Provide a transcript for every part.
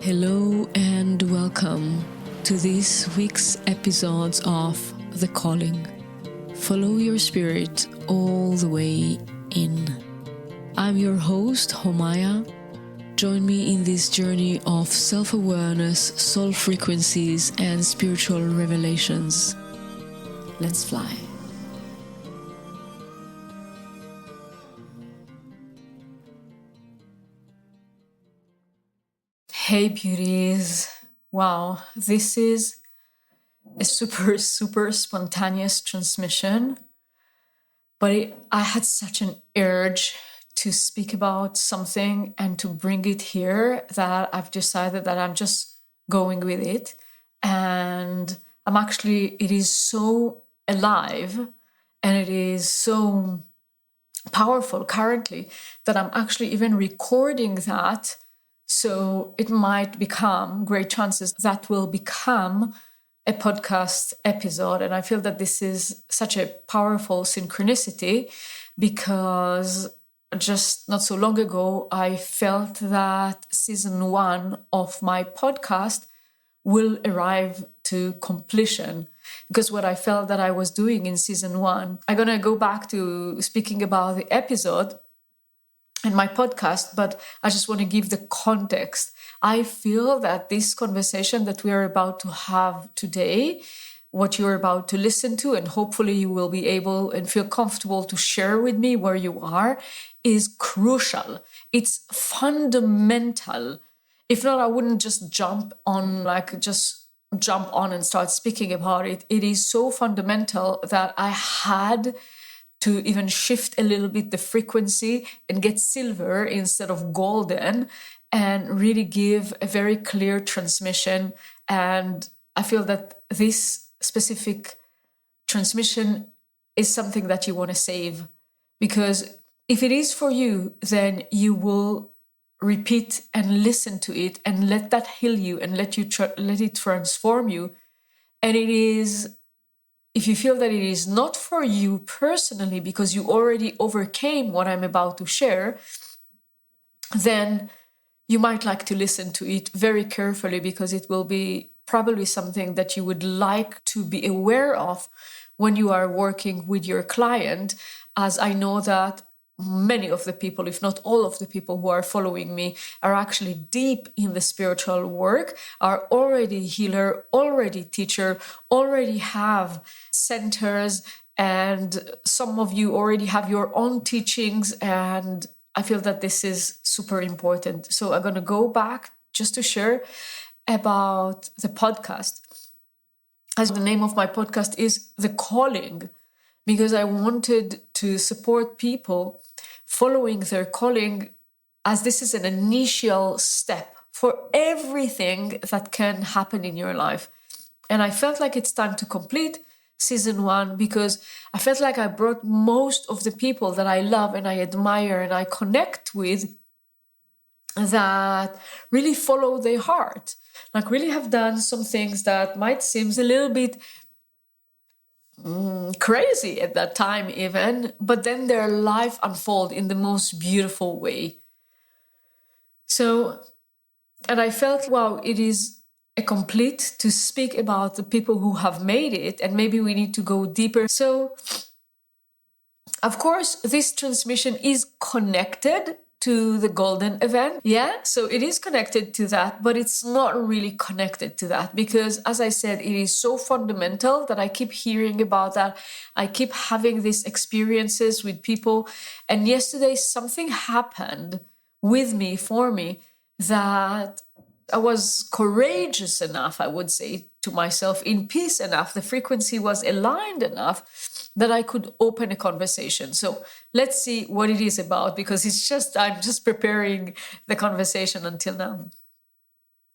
Hello and welcome to this week's episodes of The Calling. Follow your spirit all the way in. I'm your host, Homaya. Join me in this journey of self-awareness, soul frequencies, and spiritual revelations. Let's fly. Hey beauties, wow, this is a super spontaneous transmission, but I had such an urge to speak about something and to bring it here that I've decided that I'm just going with it. And it is so alive and it is so powerful currently that I'm actually even recording that. So it might become, great chances that will become a podcast episode. And I feel that this is such a powerful synchronicity because just not so long ago, I felt that season 1 of my podcast will arrive to completion. Because what I felt that I was doing in season 1, I'm going to go back to speaking about the episode in my podcast, but I just want to give the context. I feel that this conversation that we are about to have today, what you're about to listen to, and hopefully you will be able and feel comfortable to share with me where you are, is crucial. It's fundamental. If not, I wouldn't just jump on and start speaking about it. It is so fundamental that I had to even shift a little bit the frequency and get silver instead of golden and really give a very clear transmission. And I feel that this specific transmission is something that you want to save, because if it is for you, then you will repeat and listen to it and let that heal you and let it transform you. And it is, if you feel that it is not for you personally because you already overcame what I'm about to share, then you might like to listen to it very carefully, because it will be probably something that you would like to be aware of when you are working with your client, as I know that many of the people, if not all of the people who are following me, are actually deep in the spiritual work, are already healer, already teacher, already have centers, and some of you already have your own teachings. And I feel that this is super important. So I'm going to go back just to share about the podcast. As the name of my podcast is The Calling, because I wanted to support people following their calling, as this is an initial step for everything that can happen in your life. And I felt like it's time to complete season 1, because I felt like I brought most of the people that I love and I admire and I connect with, that really follow their heart, like really have done some things that might seem a little bit crazy at that time even, but then their life unfold in the most beautiful way. So, and I felt, wow, it is a complete to speak about the people who have made it, and maybe we need to go deeper. So, of course, this transmission is connected to the golden event. Yeah, so it is connected to that, but it's not really connected to that, because as I said, it is so fundamental that I keep hearing about that. I keep having these experiences with people. And yesterday something happened with me, for me, that I was courageous enough, I would say to myself, in peace enough, the frequency was aligned enough that I could open a conversation. So let's see what it is about, because I'm just preparing the conversation until now.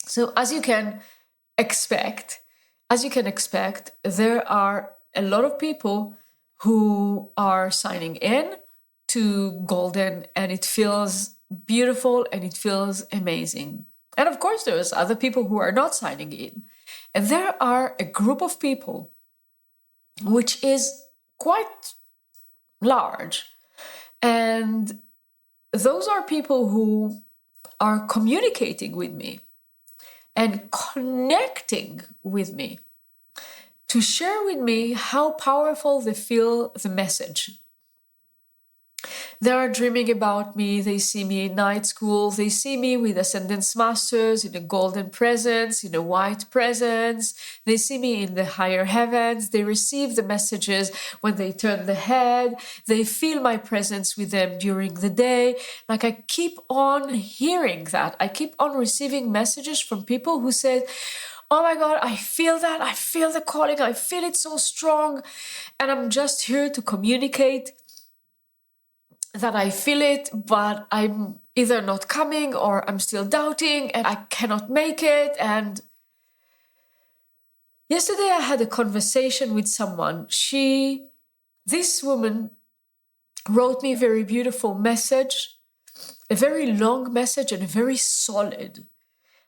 So as you can expect, there are a lot of people who are signing in to Golden, and it feels beautiful and it feels amazing. And of course, there's other people who are not signing in. And there are a group of people which is quite large. And those are people who are communicating with me. and connecting with me to share with me how powerful they feel the message. They are dreaming about me. They see me in night school. They see me with Ascendance Masters, in a golden presence, in a white presence. They see me in the higher heavens. They receive the messages when they turn the head. They feel my presence with them during the day. Like, I keep on hearing that. I keep on receiving messages from people who said, oh my God, I feel that. I feel the calling. I feel it so strong. And I'm just here to communicate that I feel it, but I'm either not coming or I'm still doubting and I cannot make it. And yesterday I had a conversation with someone. This woman wrote me a very beautiful message, a very long message and a very solid.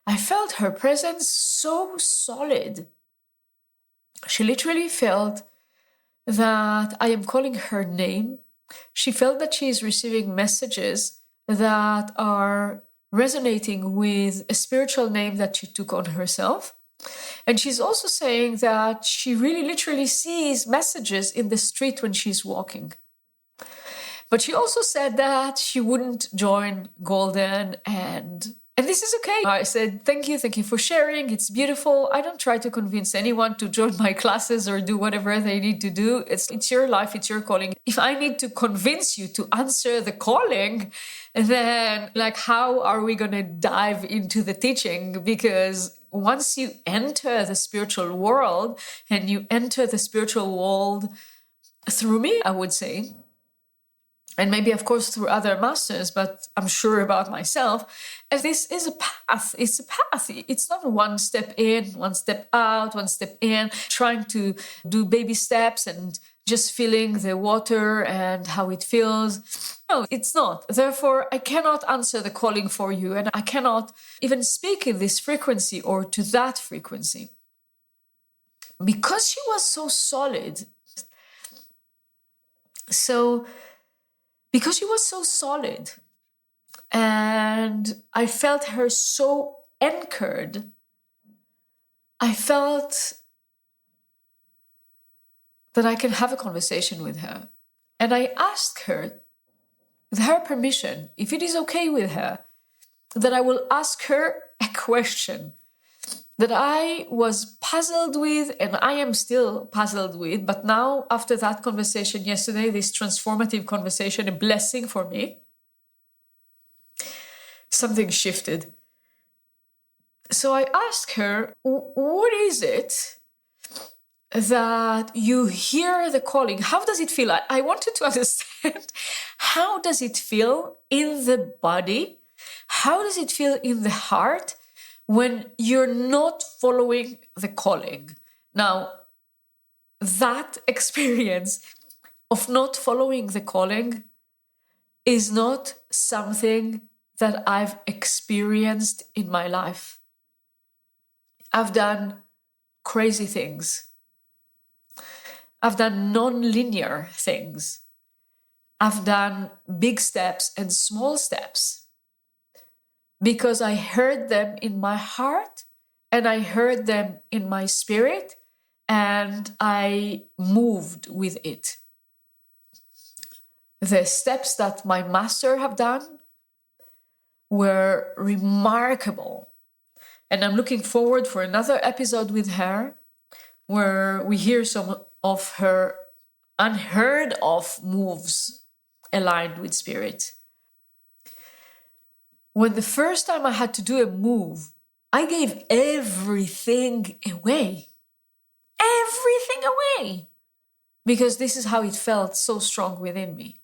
I felt her presence so solid. She literally felt that I am calling her name. She felt that she is receiving messages that are resonating with a spiritual name that she took on herself. And she's also saying that she really literally sees messages in the street when she's walking. But she also said that she wouldn't join Golden, and this is okay. I said, thank you for sharing. It's beautiful. I don't try to convince anyone to join my classes or do whatever they need to do. It's your life, it's your calling. If I need to convince you to answer the calling, then how are we going to dive into the teaching? Because once you enter the spiritual world, and you enter the spiritual world through me, I would say, and maybe, of course, through other masters, but I'm sure about myself. And this is a path. It's a path. It's not one step in, one step out, one step in, trying to do baby steps and just feeling the water and how it feels. No, it's not. Therefore, I cannot answer the calling for you, and I cannot even speak in this frequency or to that frequency. Because she was so solid. Because she was so solid, and I felt her so anchored, I felt that I can have a conversation with her. And I asked her, with her permission, if it is okay with her, that I will ask her a question that I was puzzled with, and I am still puzzled with. But now, after that conversation yesterday, this transformative conversation, a blessing for me, something shifted. So I asked her, what is it that you hear the calling? How does it feel? I wanted to understand, how does it feel in the body? How does it feel in the heart when you're not following the calling? Now, that experience of not following the calling is not something that I've experienced in my life. I've done crazy things. I've done non-linear things. I've done big steps and small steps, because I heard them in my heart and I heard them in my spirit, and I moved with it. The steps that my master have done were remarkable. And I'm looking forward for another episode with her, where we hear some of her unheard of moves aligned with spirit. When the first time I had to do a move, I gave everything away. Everything away. Because this is how it felt so strong within me.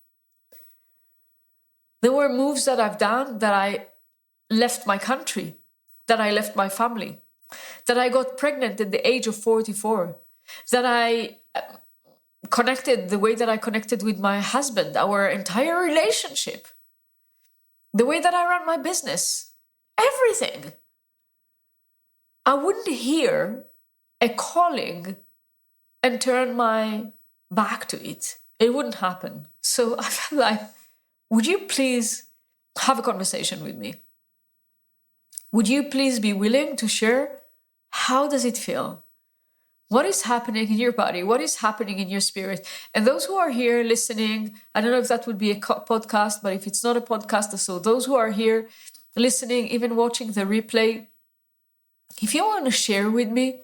There were moves that I've done that I left my country, that I left my family, that I got pregnant at the age of 44, that I connected the way that I connected with my husband, our entire relationship, the way that I run my business, everything. I wouldn't hear a calling and turn my back to it. It wouldn't happen. So I felt like, would you please have a conversation with me? Would you please be willing to share? How does it feel? What is happening in your body? What is happening in your spirit? And those who are here listening, I don't know if that would be a podcast, but if it's not a podcast, so those who are here listening, even watching the replay, if you want to share with me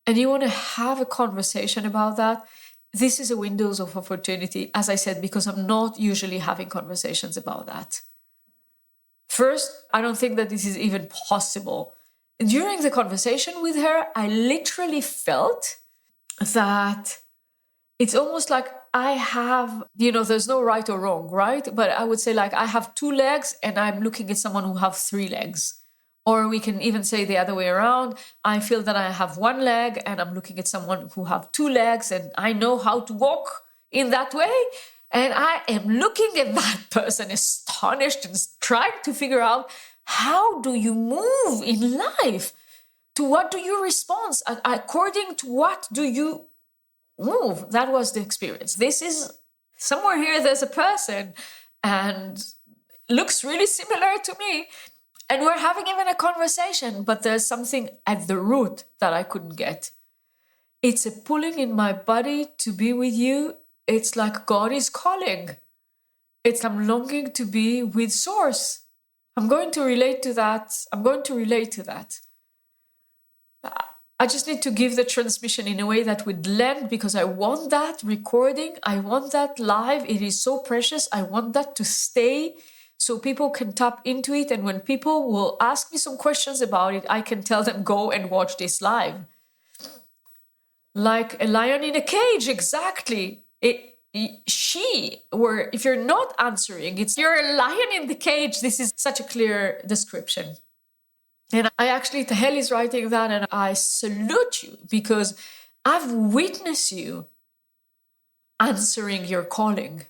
and you want to have a conversation about that, this is a window of opportunity, as I said, because I'm not usually having conversations about that. First, I don't think that this is even possible. During the conversation with her, I literally felt that it's almost like I have, there's no right or wrong, right? But I would say like I have 2 legs and I'm looking at someone who have 3 legs. Or we can even say the other way around. I feel that I have 1 leg and I'm looking at someone who have 2 legs and I know how to walk in that way. And I am looking at that person astonished and trying to figure out, how do you move in life? To what do you respond? According to what do you move? That was the experience. This is somewhere here, there's a person and looks really similar to me. And we're having even a conversation, but there's something at the root that I couldn't get. It's a pulling in my body to be with you. It's like God is calling. I'm longing to be with Source. I'm going to relate to that. I just need to give the transmission in a way that would land, because I want that recording. I want that live. It is so precious. I want that to stay so people can tap into it. And when people will ask me some questions about it, I can tell them, go and watch this live. Like a lion in a cage, exactly. If you're not answering, you're a lion in the cage. This is such a clear description. And Tahel is writing that, and I salute you, because I've witnessed you answering your calling.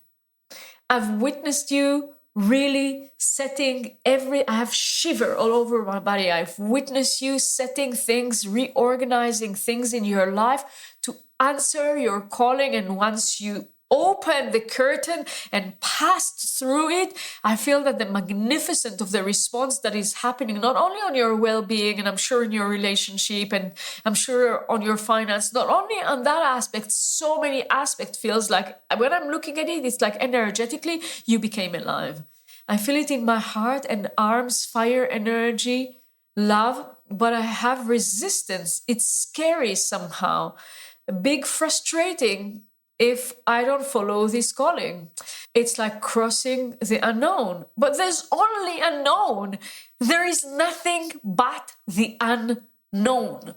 I've witnessed you really setting I have shiver all over my body. I've witnessed you setting things, reorganizing things in your life to answer your calling. And once you open the curtain and passed through it, I feel that the magnificence of the response that is happening, not only on your well-being, and I'm sure in your relationship, and I'm sure on your finance, not only on that aspect, so many aspects, feels like when I'm looking at it, it's like energetically you became alive. I feel it in my heart and arms, fire, energy, love, but I have resistance. It's scary somehow, big, frustrating if I don't follow this calling. It's like crossing the unknown, but there's only unknown. There is nothing but the unknown.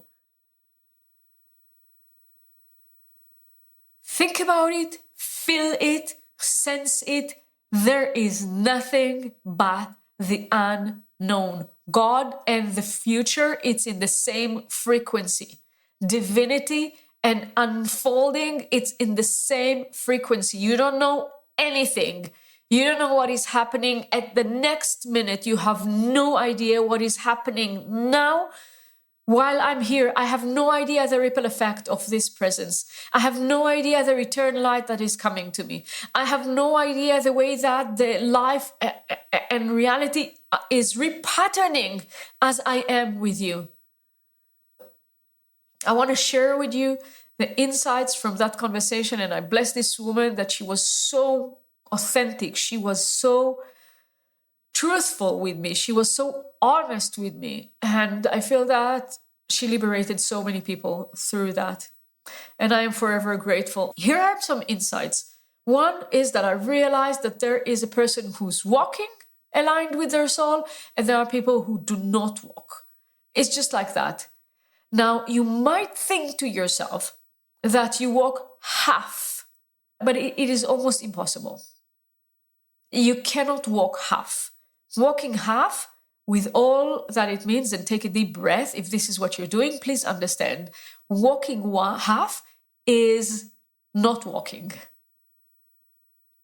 Think about it, feel it, sense it. There is nothing but the unknown. God and the future, it's in the same frequency. Divinity and unfolding, it's in the same frequency. You don't know anything. You don't know what is happening at the next minute. You have no idea what is happening now. While I'm here, I have no idea the ripple effect of this presence. I have no idea the return light that is coming to me. I have no idea the way that the life and reality is repatterning as I am with you. I want to share with you the insights from that conversation, and I bless this woman that she was so authentic. She was so truthful with me. She was so honest with me. And I feel that she liberated so many people through that. And I am forever grateful. Here are some insights. One is that I realized that there is a person who's walking aligned with their soul, and there are people who do not walk. It's just like that. Now, you might think to yourself that you walk half, but it is almost impossible. You cannot walk half. Walking half, with all that it means, and take a deep breath if this is what you're doing, please understand. Walking half is not walking.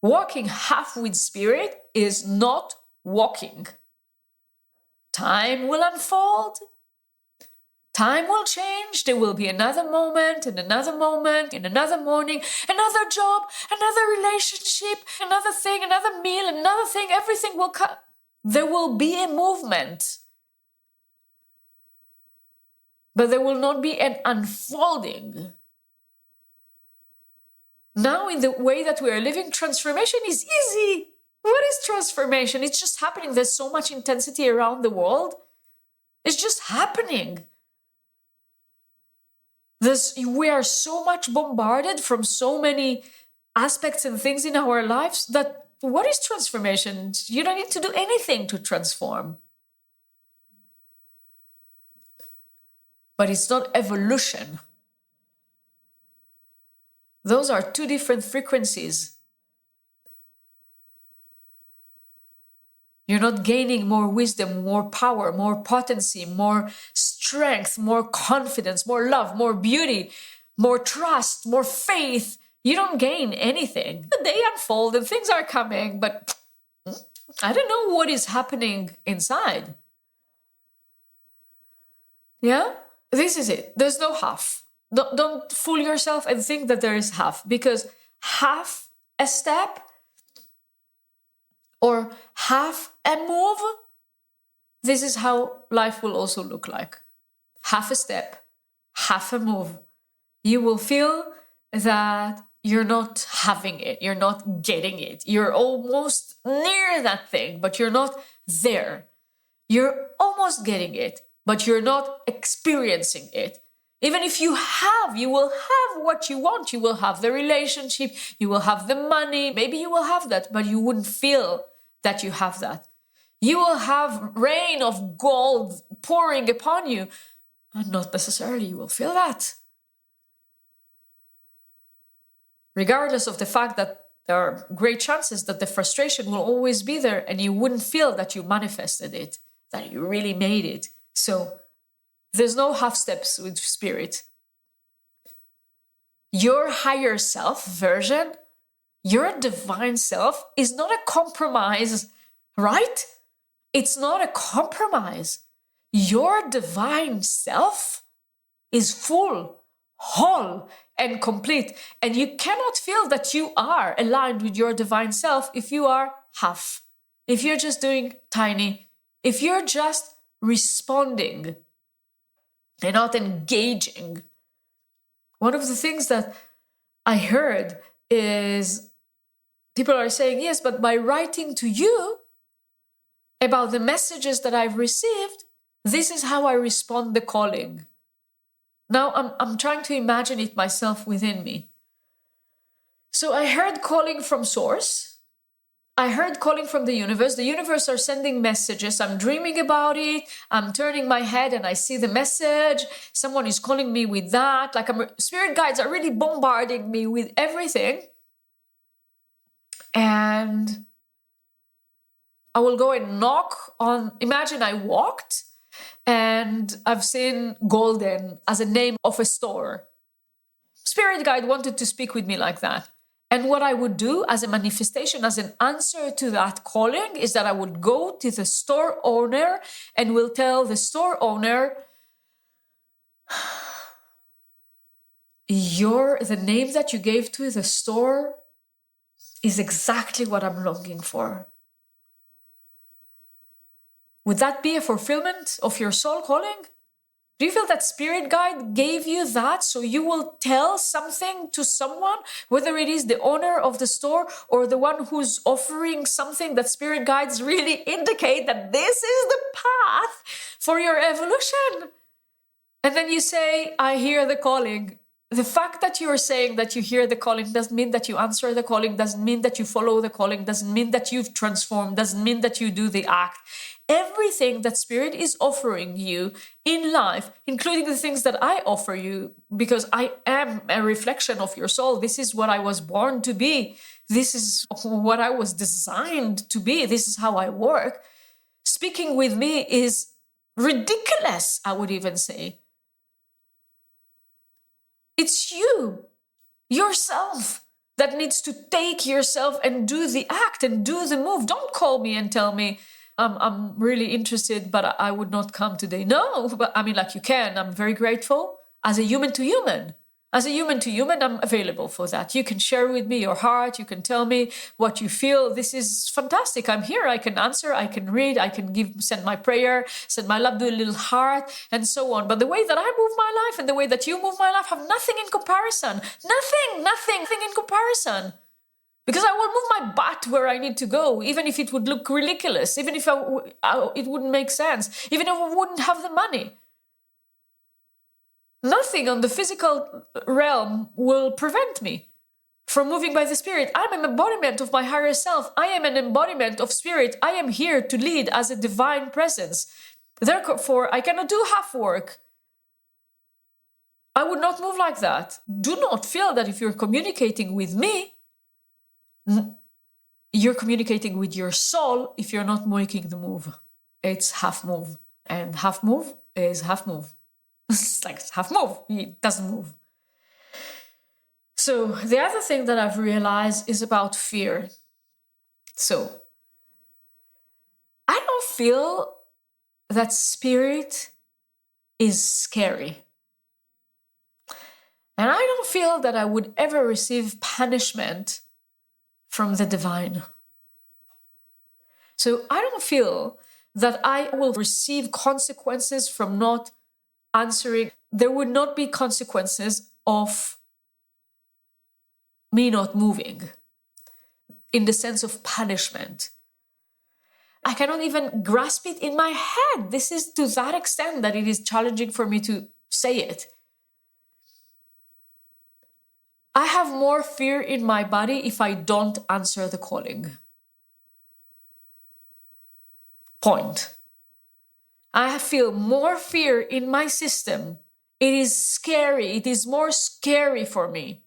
Walking half with spirit is not walking. Time will unfold. Time will change. There will be another moment, and another moment, and another morning, another job, another relationship, another thing, another meal, another thing. Everything will come. There will be a movement. but there will not be an unfolding. Now, in the way that we are living, transformation is easy. What is transformation? It's just happening. There's so much intensity around the world. It's just happening. We are so much bombarded from so many aspects and things in our lives that what is transformation? You don't need to do anything to transform. But it's not evolution. Those are two different frequencies. You're not gaining more wisdom, more power, more potency, more strength, more confidence, more love, more beauty, more trust, more faith. You don't gain anything. They unfold and things are coming, but I don't know what is happening inside. Yeah? This is it. There's no half. Don't fool yourself and think that there is half, because half a step or half a move, this is how life will also look like. Half a step, half a move. You will feel that you're not having it, you're not getting it. You're almost near that thing, but you're not there. You're almost getting it, but you're not experiencing it. Even if you will have what you want. You will have the relationship, you will have the money, maybe you will have that, but you wouldn't feel that you have that. You will have rain of gold pouring upon you, and not necessarily you will feel that. Regardless of the fact that there are great chances that the frustration will always be there and you wouldn't feel that you manifested it, that you really made it. So there's no half steps with spirit. Your higher self version, your divine self, is not a compromise, right? It's not a compromise. Your divine self is full, whole, and complete. And you cannot feel that you are aligned with your divine self if you are half, if you're just doing tiny, if you're just responding and not engaging. One of the things that I heard is people are saying, yes, but by writing to you about the messages that I've received, this is how I respond the calling. Now I'm trying to imagine it myself within me. So I heard calling from source. I heard calling from the universe. The universe are sending messages. I'm dreaming about it. I'm turning my head and I see the message. Someone is calling me with that. Spirit guides are really bombarding me with everything. And I will go and knock on, imagine I walked and I've seen golden as a name of a store. Spirit guide wanted to speak with me like that. And what I would do as a manifestation, as an answer to that calling, is that I would go to the store owner and will tell the store owner, the name that you gave to the store is exactly what I'm longing for. Would that be a fulfillment of your soul calling? Do you feel that Spirit Guide gave you that so you will tell something to someone, whether it is the owner of the store or the one who's offering something, that Spirit Guides really indicate that this is the path for your evolution? And then you say, I hear the calling. The fact that you're saying that you hear the calling doesn't mean that you answer the calling, doesn't mean that you follow the calling, doesn't mean that you've transformed, doesn't mean that you do the act. Everything that Spirit is offering you in life, including the things that I offer you, because I am a reflection of your soul. This is what I was born to be. This is what I was designed to be. This is how I work. Speaking with me is ridiculous, I would even say. It's you, yourself, that needs to take yourself and do the act and do the move. Don't call me and tell me, I'm really interested, but I would not come today. No, but I mean, like, you can. I'm very grateful as a human to human. As a human to human, I'm available for that. You can share with me your heart. You can tell me what you feel. This is fantastic. I'm here. I can answer. I can read. I can send my prayer, send my love, do a little heart, and so on. But the way that I move my life and the way that you move my life have nothing in comparison. Nothing in comparison. Because I will move my butt where I need to go, even if it would look ridiculous, even if it wouldn't make sense, even if I wouldn't have the money. Nothing on the physical realm will prevent me from moving by the Spirit. I'm an embodiment of my higher self. I am an embodiment of Spirit. I am here to lead as a divine presence. Therefore, I cannot do half work. I would not move like that. Do not feel that if you're communicating with me, you're communicating with your soul if you're not making the move. It's half move. And half move is half move. It's like half move. It doesn't move. So the other thing that I've realized is about fear. So I don't feel that spirit is scary. And I don't feel that I would ever receive punishment from the divine. So I don't feel that I will receive consequences from not answering. There would not be consequences of me not moving in the sense of punishment. I cannot even grasp it in my head. This is to that extent that it is challenging for me to say it. I have more fear in my body if I don't answer the calling. Point. I feel more fear in my system. It is scary. It is more scary for me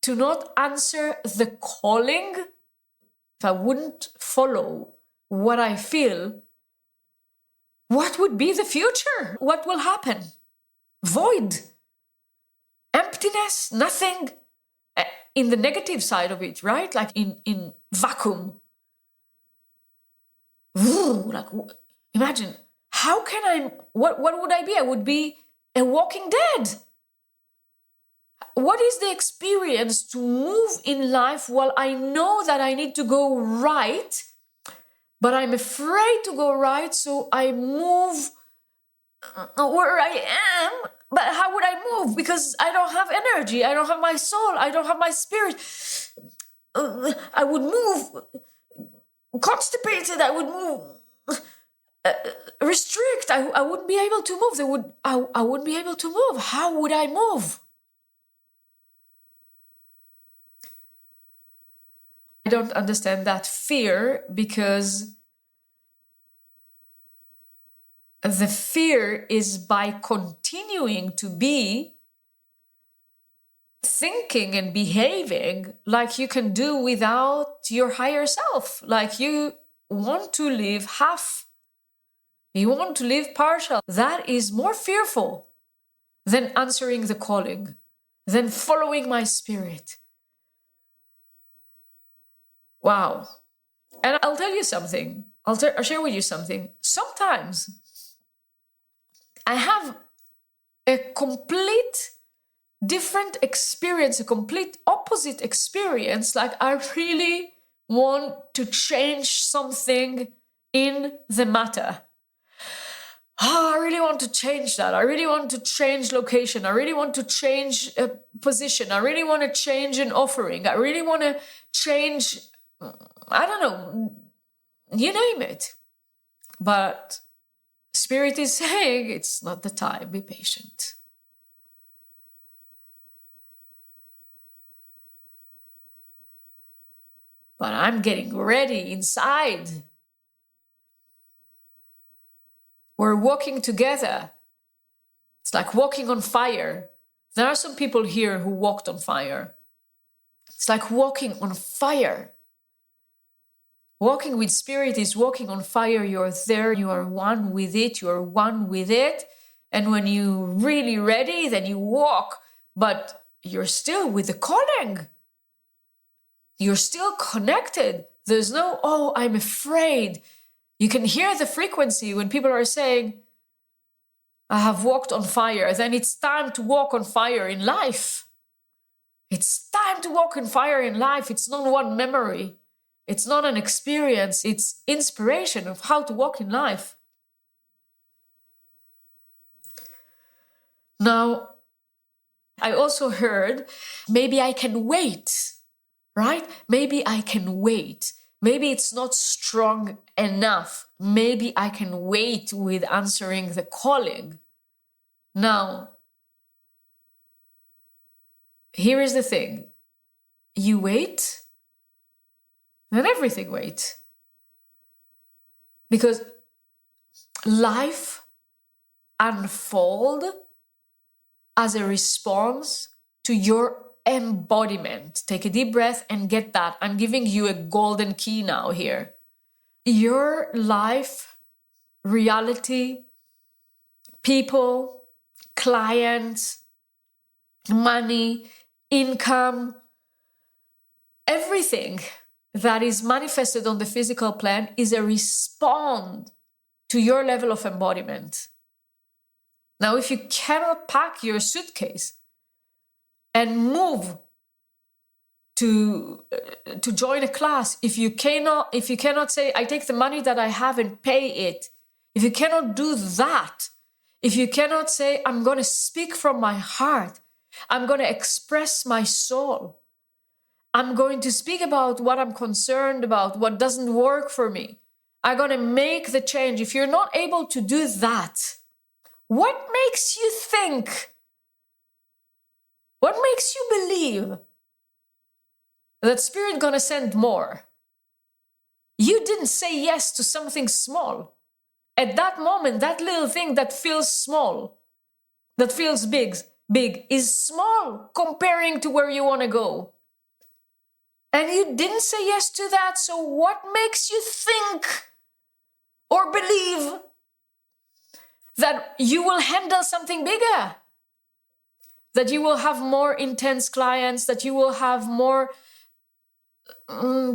to not answer the calling. If I wouldn't follow what I feel, what would be the future? What will happen? Void. Emptiness. Nothing. In the negative side of it, right? Like in vacuum. Ooh, like imagine, how can I, what would I be? I would be a walking dead. What is the experience to move in life while I know that I need to go right, but I'm afraid to go right, so I move where I am. But how would I move? Because I don't have energy. I don't have my soul. I don't have my spirit. I would move constipated. I would move restrict. I wouldn't be able to move. I wouldn't be able to move. How would I move? I don't understand that fear, because the fear is by continuing to be thinking and behaving like you can do without your higher self. Like you want to live half. You want to live partial. That is more fearful than answering the calling, than following my spirit. Wow. And I'll tell you something. I'll share with you something. Sometimes I have a complete different experience, a complete opposite experience. Like I really want to change something in the matter. I really want to change that. I really want to change location. I really want to change a position. I really want to change an offering. I really want to change, I don't know, you name it. But Spirit is saying it's not the time. Be patient. But I'm getting ready inside. We're walking together. It's like walking on fire. There are some people here who walked on fire. It's like walking on fire. Walking with Spirit is walking on fire. You're there, you are one with it, you are one with it. And when you're really ready, then you walk, but you're still with the calling. You're still connected. There's no, oh, I'm afraid. You can hear the frequency when people are saying, I have walked on fire. Then it's time to walk on fire in life. It's time to walk in fire in life. It's not one memory. It's not an experience. It's inspiration of how to walk in life. Now, I also heard, maybe I can wait, right? Maybe I can wait. Maybe it's not strong enough. Maybe I can wait with answering the calling. Now, here is the thing. You wait, then everything waits. Because life unfolds as a response to your embodiment. Take a deep breath and get that. I'm giving you a golden key now here. Your life, reality, people, clients, money, income, everything that is manifested on the physical plane is a response to your level of embodiment. Now, if you cannot pack your suitcase and move to join a class, if you cannot say, I take the money that I have and pay it, if you cannot do that, if you cannot say, I'm going to speak from my heart, I'm going to express my soul, I'm going to speak about what I'm concerned about, what doesn't work for me, I'm going to make the change. If you're not able to do that, what makes you think? What makes you believe that Spirit gonna send more? You didn't say yes to something small. At that moment, that little thing that feels small, that feels big is small comparing to where you want to go. And you didn't say yes to that, so what makes you think or believe that you will handle something bigger, that you will have more intense clients, that you will have more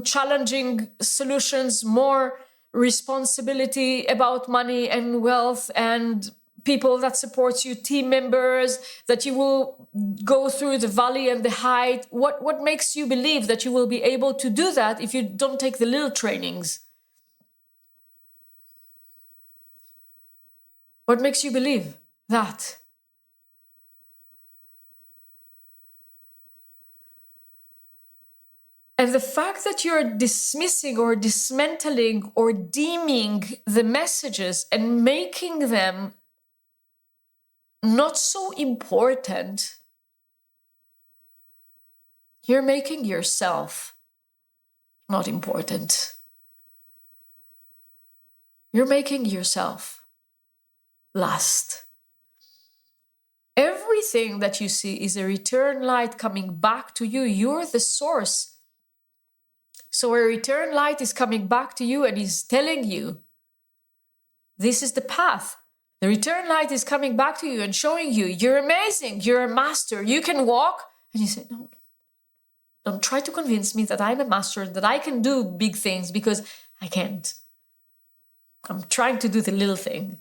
challenging solutions, more responsibility about money and wealth and people that support you, team members, that you will go through the valley and the height? What makes you believe that you will be able to do that if you don't take the little trainings? What makes you believe that? And the fact that you're dismissing or dismantling or deeming the messages and making them not so important, you're making yourself not important. You're making yourself last. Everything that you see is a return light coming back to you. You're the source. So a return light is coming back to you and is telling you, this is the path. The return light is coming back to you and showing you, you're amazing, you're a master, you can walk. And you say, no, don't try to convince me that I'm a master, that I can do big things, because I can't. I'm trying to do the little thing.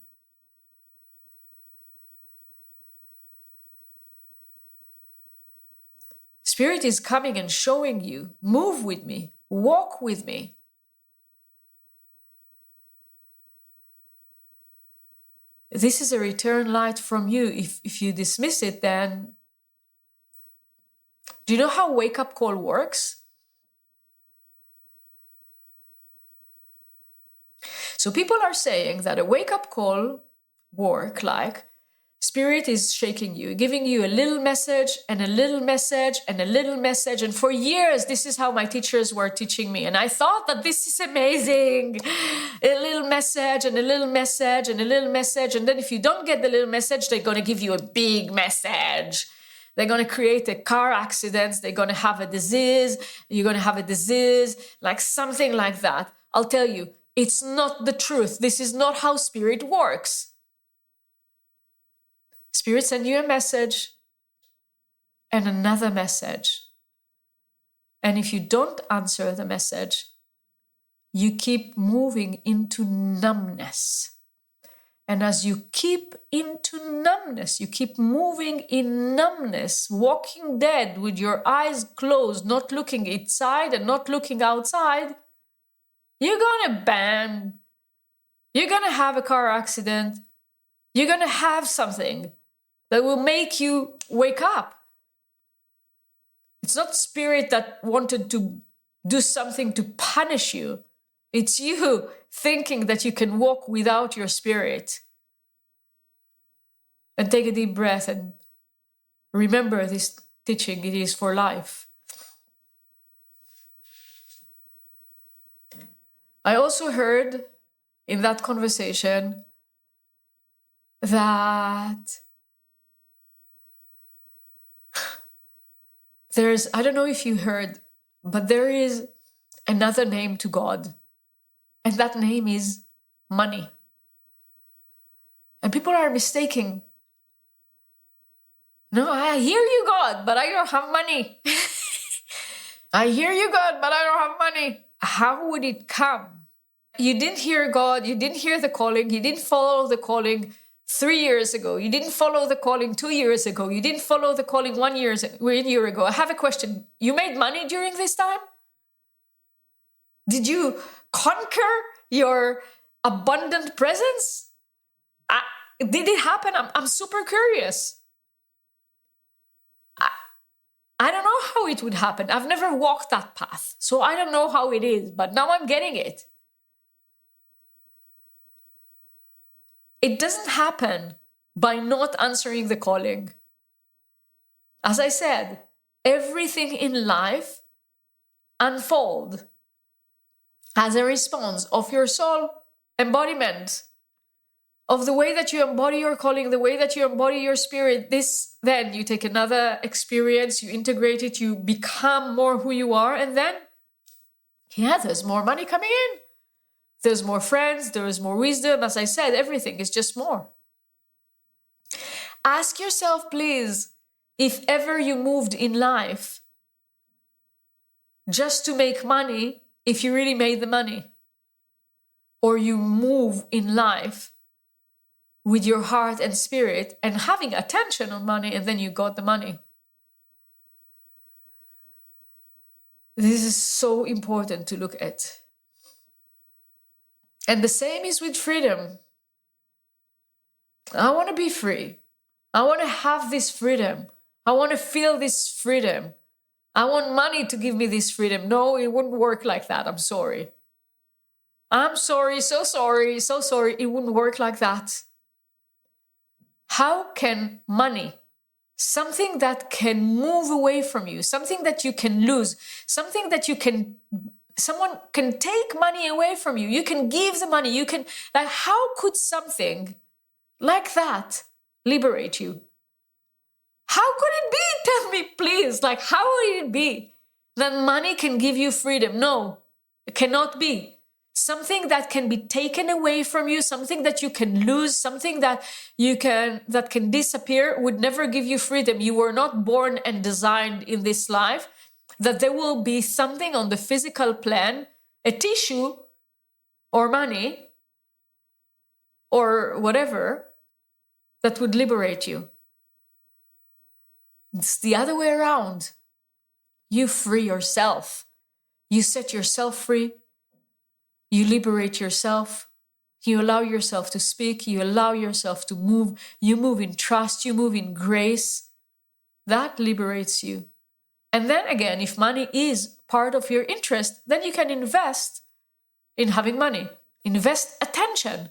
Spirit is coming and showing you, move with me, walk with me. This is a return light from you. If you dismiss it, then do you know how wake-up call works? So people are saying that a wake-up call work like Spirit is shaking you, giving you a little message and a little message and a little message. And for years, this is how my teachers were teaching me. And I thought that this is amazing. A little message and a little message and a little message. And then if you don't get the little message, they're going to give you a big message. They're going to create a car accident. They're going to have a disease. You're going to have a disease, like something like that. I'll tell you, it's not the truth. This is not how Spirit works. Spirit sends you a message and another message. And if you don't answer the message, you keep moving into numbness. And as you keep into numbness, you keep moving in numbness, walking dead with your eyes closed, not looking inside and not looking outside, you're gonna bang. You're gonna have a car accident. You're gonna have something that will make you wake up. It's not spirit that wanted to do something to punish you. It's you thinking that you can walk without your spirit. And take a deep breath and remember this teaching, it is for life. I also heard in that conversation that I don't know if you heard, but there is another name to God, and that name is money. And people are mistaking. No, I hear you, God, but I don't have money. I hear you, God, but I don't have money. How would it come? You didn't hear God, you didn't hear the calling, you didn't follow the calling 3 years ago, you didn't follow the calling 2 years ago, you didn't follow the calling 1 year ago. I have a question. You made money during this time? Did you conquer your abundant presence? Did it happen? I'm super curious. I don't know how it would happen. I've never walked that path, so I don't know how it is, but now I'm getting it. It doesn't happen by not answering the calling. As I said, everything in life unfolds as a response of your soul embodiment, of the way that you embody your calling, the way that you embody your spirit. Then you take another experience, you integrate it, you become more who you are, and then, there's more money coming in. There's more friends, there is more wisdom. As I said, everything is just more. Ask yourself, please, if ever you moved in life just to make money, if you really made the money, or you move in life with your heart and spirit and having attention on money, and then you got the money. This is so important to look at. And the same is with freedom. I want to be free. I want to have this freedom. I want to feel this freedom. I want money to give me this freedom. No, it wouldn't work like that. I'm sorry. I'm sorry, so sorry, so sorry. It wouldn't work like that. How can money, something that can move away from you, something that you can lose, something that someone can take money away from you, you can give the money, how could something like that liberate you? How could it be? Tell me, please. How would it be that money can give you freedom? No, it cannot be. Something that can be taken away from you, something that you can lose, something that can disappear would never give you freedom. You were not born and designed in this life that there will be something on the physical plan, a tissue or money or whatever, that would liberate you. It's the other way around. You free yourself. You set yourself free. You liberate yourself. You allow yourself to speak. You allow yourself to move. You move in trust. You move in grace. That liberates you. And then again, if money is part of your interest, then you can invest in having money. Invest attention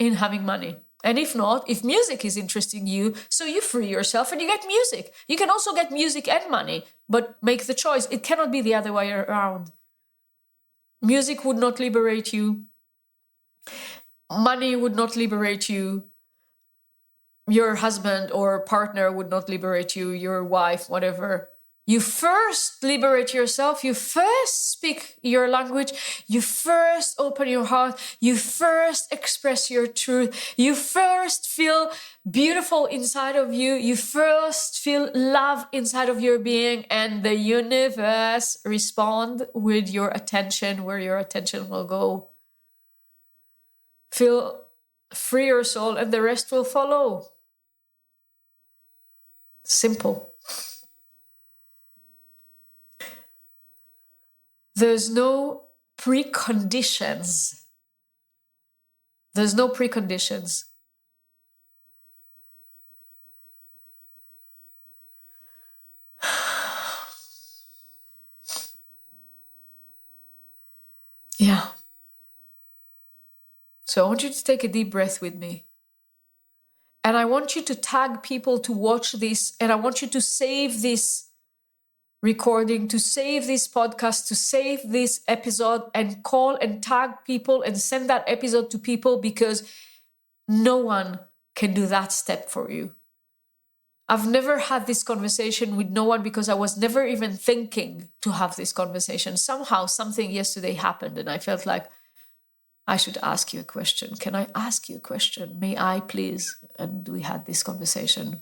in having money. And if not, if music is interesting you, so you free yourself and you get music. You can also get music and money, but make the choice. It cannot be the other way around. Music would not liberate you. Money would not liberate you. Your husband or partner would not liberate you, your wife, whatever. You first liberate yourself. You first speak your language. You first open your heart. You first express your truth. You first feel beautiful inside of you. You first feel love inside of your being, and the universe respond with your attention where your attention will go. Feel free your soul, and the rest will follow. Simple. There's no preconditions. There's no preconditions. Yeah. So I want you to take a deep breath with me. And I want you to tag people to watch this. And I want you to save this recording, to save this podcast, to save this episode, and call and tag people and send that episode to people, because no one can do that step for you. I've never had this conversation with no one because I was never even thinking to have this conversation. Somehow something yesterday happened and I felt like I should ask you a question. Can I ask you a question? May I please? And we had this conversation.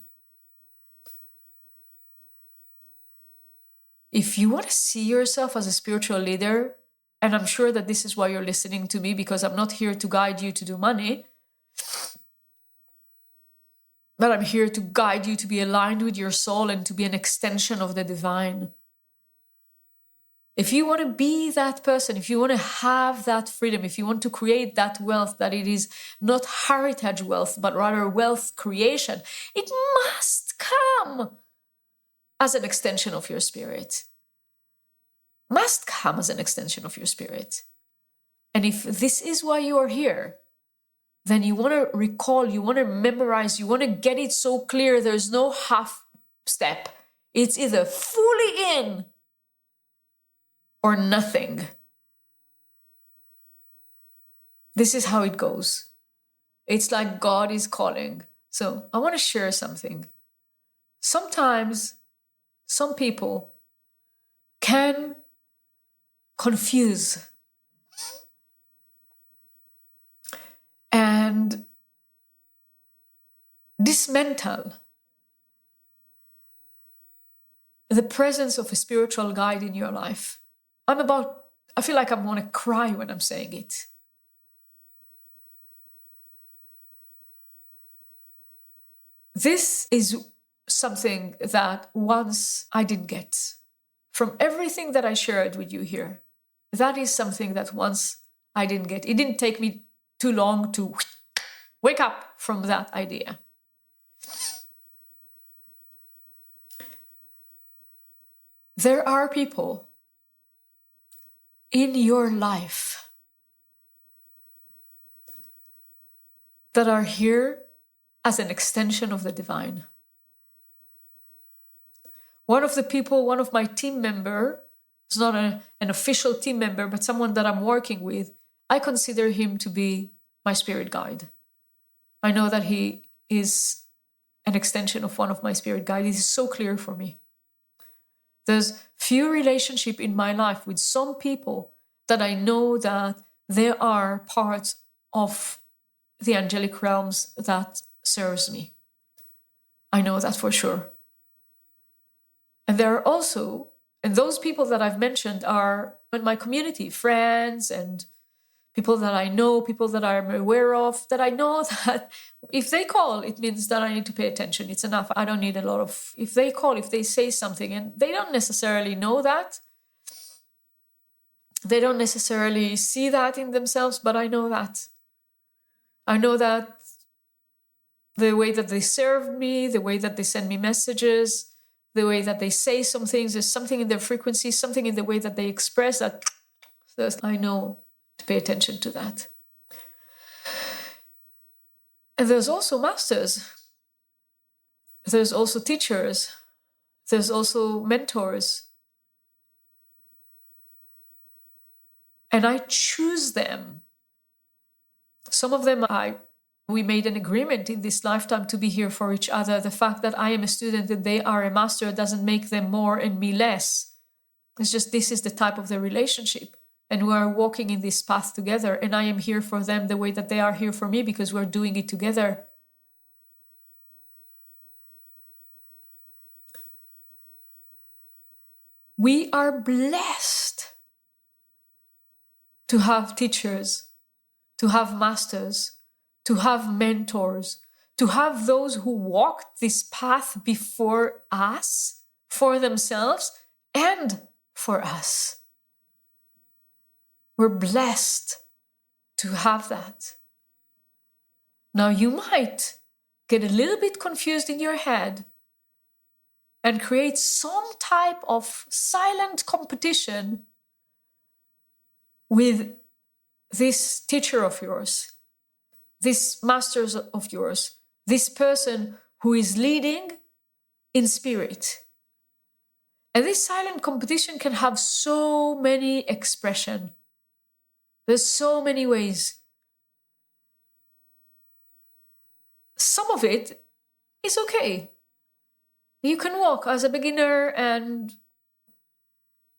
If you want to see yourself as a spiritual leader, and I'm sure that this is why you're listening to me, because I'm not here to guide you to do money, but I'm here to guide you to be aligned with your soul and to be an extension of the divine. If you want to be that person, if you want to have that freedom, if you want to create that wealth, that it is not heritage wealth, but rather wealth creation, it must come as an extension of your spirit. Must come as an extension of your spirit. And if this is why you are here, then you want to recall, you want to memorize, you want to get it so clear there's no half step. It's either fully in or nothing. This is how it goes. It's like God is calling. So I want to share something. Sometimes some people can confuse and dismantle the presence of a spiritual guide in your life. I feel like I want to cry when I'm saying it. This is something that once I didn't get. From everything that I shared with you here, that is something that once I didn't get. It didn't take me too long to wake up from that idea. There are people in your life that are here as an extension of the divine. One of my team member, it's not an official team member, but someone that I'm working with, I consider him to be my spirit guide. I know that he is an extension of one of my spirit guides. It is so clear for me. There's few relationships in my life with some people that I know that they are parts of the angelic realms that serves me. I know that for sure. And there are also, and those people that I've mentioned are in my community, friends and people that I know, people that I'm aware of, that I know that if they call, it means that I need to pay attention. It's enough. I don't need a lot of, if they call, if they say something, and they don't necessarily know that, they don't necessarily see that in themselves, but I know that. I know that the way that they serve me, the way that they send me messages, the way that they say some things, there's something in their frequency, something in the way that they express that I know to pay attention to that. And there's also masters. There's also teachers. There's also mentors. And I choose them. Some of them we made an agreement in this lifetime to be here for each other. The fact that I am a student and they are a master doesn't make them more and me less. It's just this is the type of the relationship. And we are walking in this path together. And I am here for them the way that they are here for me because we're doing it together. We are blessed to have teachers, to have masters, to have mentors, to have those who walked this path before us, for themselves and for us. We're blessed to have that. Now you might get a little bit confused in your head and create some type of silent competition with this teacher of yours, this master of yours, this person who is leading in spirit. And this silent competition can have so many expressions. There's so many ways. Some of it is okay. You can walk as a beginner and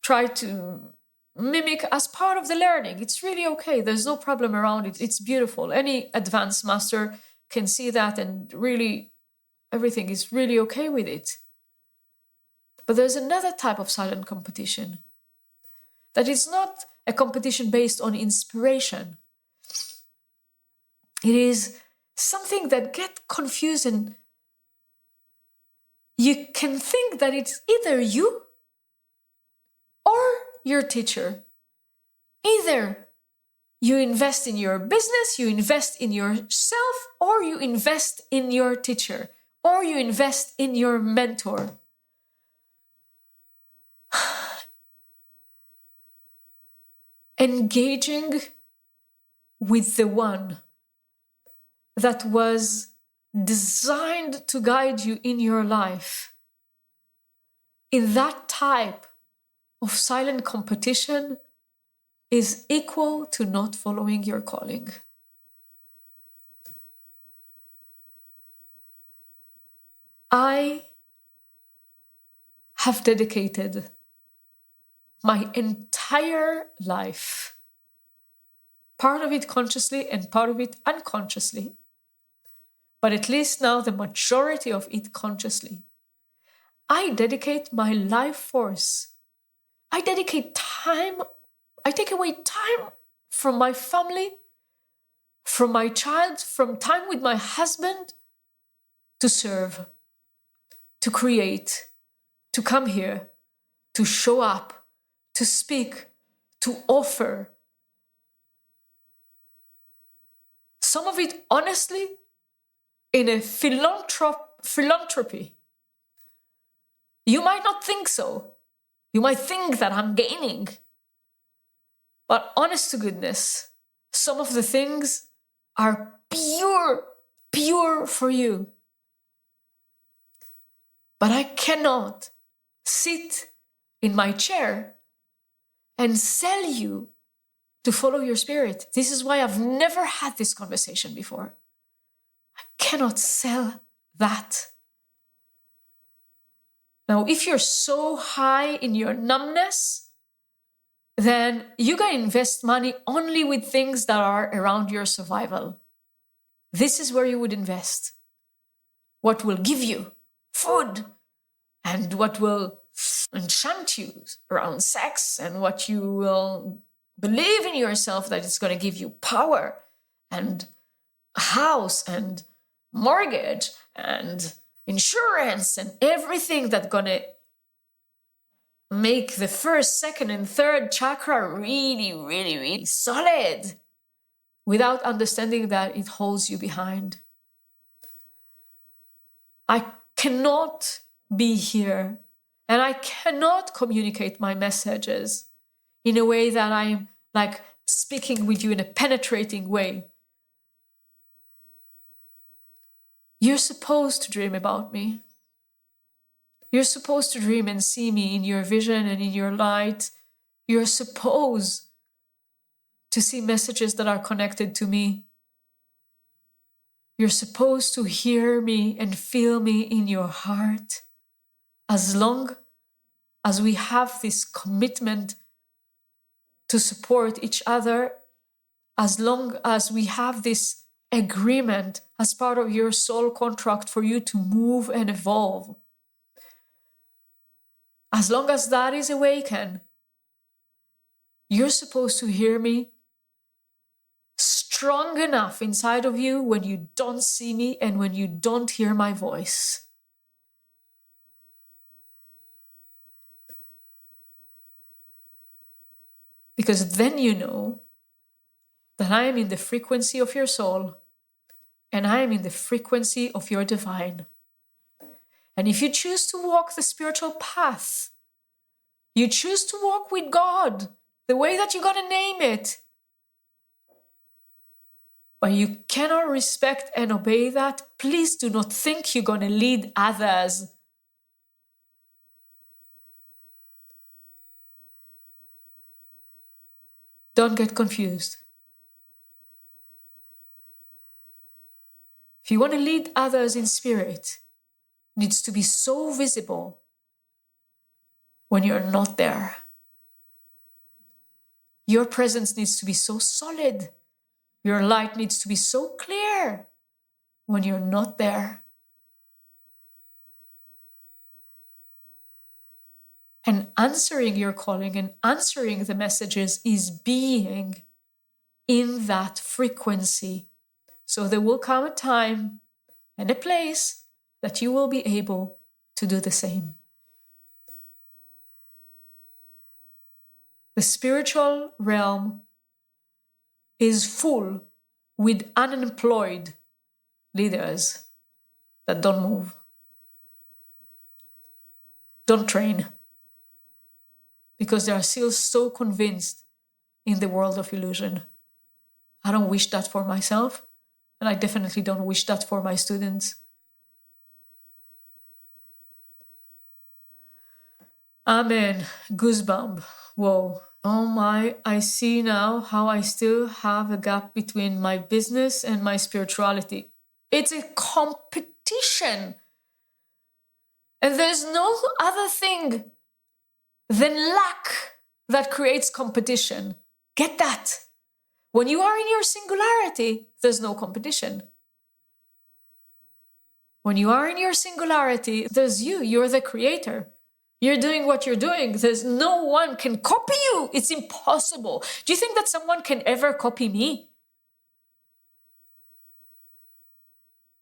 try to mimic as part of the learning. It's really okay. There's no problem around it. It's beautiful. Any advanced master can see that, and really everything is really okay with it. But there's another type of silent competition that is not a competition based on inspiration. It is something that gets confused, and you can think that it's either you or your teacher. Either you invest in your business, you invest in yourself, or you invest in your teacher, or you invest in your mentor. Engaging with the one that was designed to guide you in your life, in that type of silent competition, is equal to not following your calling. I have dedicated my entire life, part of it consciously and part of it unconsciously, but at least now the majority of it consciously. I dedicate my life force. I dedicate time. I take away time from my family, from my child, from time with my husband, to serve, to create, to come here, to show up, to speak, to offer. Some of it, honestly, in a philanthropy. You might not think so. You might think that I'm gaining. But honest to goodness, some of the things are pure for you. But I cannot sit in my chair and sell you to follow your spirit. This is why I've never had this conversation before. I cannot sell that. Now, if you're so high in your numbness, then you can invest money only with things that are around your survival. This is where you would invest. What will give you food, and what will enchant you around sex, and what you will believe in yourself that it's going to give you power and a house and mortgage and insurance and everything that's going to make the first, second, and third chakra really solid, without understanding that it holds you behind. I cannot be here, and I cannot communicate my messages in a way that I'm like speaking with you in a penetrating way. You're supposed to dream about me. You're supposed to dream and see me in your vision and in your light. You're supposed to see messages that are connected to me. You're supposed to hear me and feel me in your heart. As long as we have this commitment to support each other, as long as we have this agreement as part of your soul contract for you to move and evolve, as long as that is awakened, you're supposed to hear me strong enough inside of you when you don't see me and when you don't hear my voice. Because then you know that I am in the frequency of your soul and I am in the frequency of your divine. And if you choose to walk the spiritual path, you choose to walk with God the way that you're going to name it, but you cannot respect and obey that, please do not think you're going to lead others. Don't get confused. If you want to lead others in spirit, it needs to be so visible when you're not there. Your presence needs to be so solid. Your light needs to be so clear when you're not there. And answering your calling and answering the messages is being in that frequency. So there will come a time and a place that you will be able to do the same. The spiritual realm is full with unemployed leaders that don't move, don't train, because they are still so convinced in the world of illusion. I don't wish that for myself, and I definitely don't wish that for my students. Amen. Goosebump. Whoa. Oh my, I see now how I still have a gap between my business and my spirituality. It's a competition. And there's no other thing than lack that creates competition. Get that. When you are in your singularity, there's no competition. When you are in your singularity, there's you. You're the creator. You're doing what you're doing. There's no one can copy you. It's impossible. Do you think that someone can ever copy me?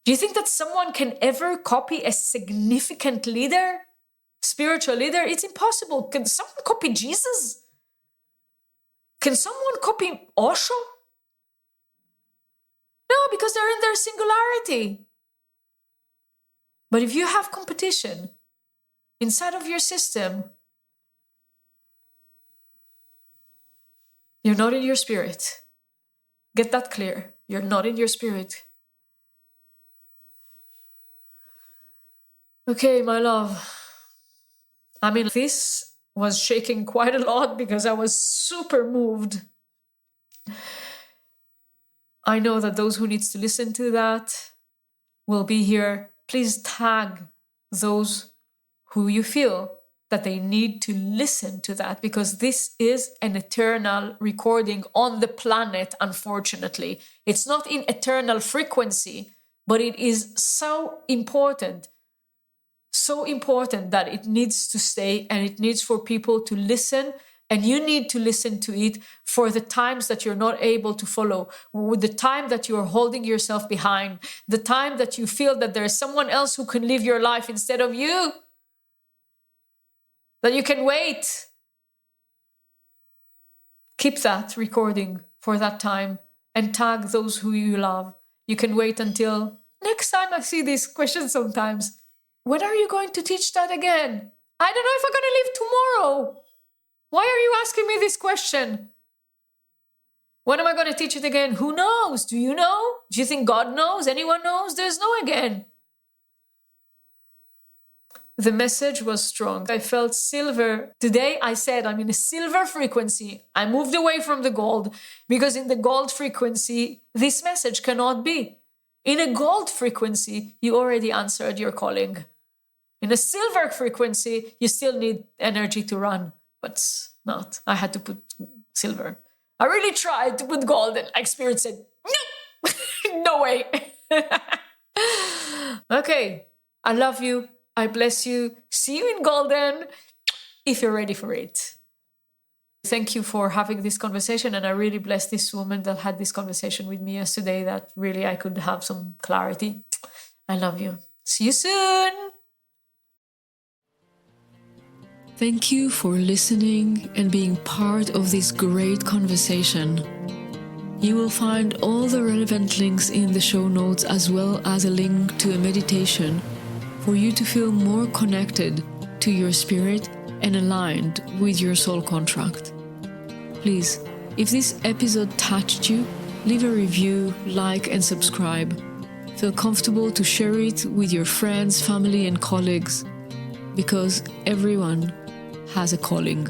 Do you think that someone can ever copy a significant leader, spiritual leader? It's impossible. Can someone copy Jesus? Can someone copy Osho? No, because they're in their singularity. But if you have competition inside of your system, you're not in your spirit. Get that clear. You're not in your spirit. Okay, my love. I mean, this was shaking quite a lot because I was super moved. I know that those who needs to listen to that will be here. Please tag those who you feel that they need to listen to that, because this is an eternal recording on the planet, unfortunately. It's not in eternal frequency, but it is so important that it needs to stay, and it needs for people to listen, and you need to listen to it for the times that you're not able to follow, the time that you're holding yourself behind, the time that you feel that there's someone else who can live your life instead of you, that you can wait. Keep that recording for that time and tag those who you love. You can wait until next time. I see these questions sometimes. When are you going to teach that again? I don't know if I'm going to live tomorrow. Why are you asking me this question? When am I going to teach it again? Who knows? Do you know? Do you think God knows? Anyone knows? There's no again. The message was strong. I felt silver. Today I said I'm in a silver frequency. I moved away from the gold, because in the gold frequency, this message cannot be. In a gold frequency, you already answered your calling. In a silver frequency, you still need energy to run, but not. I had to put silver. I really tried to put gold, and like Spirit said, no, no way. Okay, I love you. I bless you. See you in golden if you're ready for it. Thank you for having this conversation, and I really bless this woman that had this conversation with me yesterday, that really I could have some clarity. I love you. See you soon. Thank you for listening and being part of this great conversation. You will find all the relevant links in the show notes, as well as a link to a meditation for you to feel more connected to your spirit and aligned with your soul contract. Please, if this episode touched you, leave a review, like, and subscribe. Feel comfortable to share it with your friends, family, and colleagues, because everyone has a calling.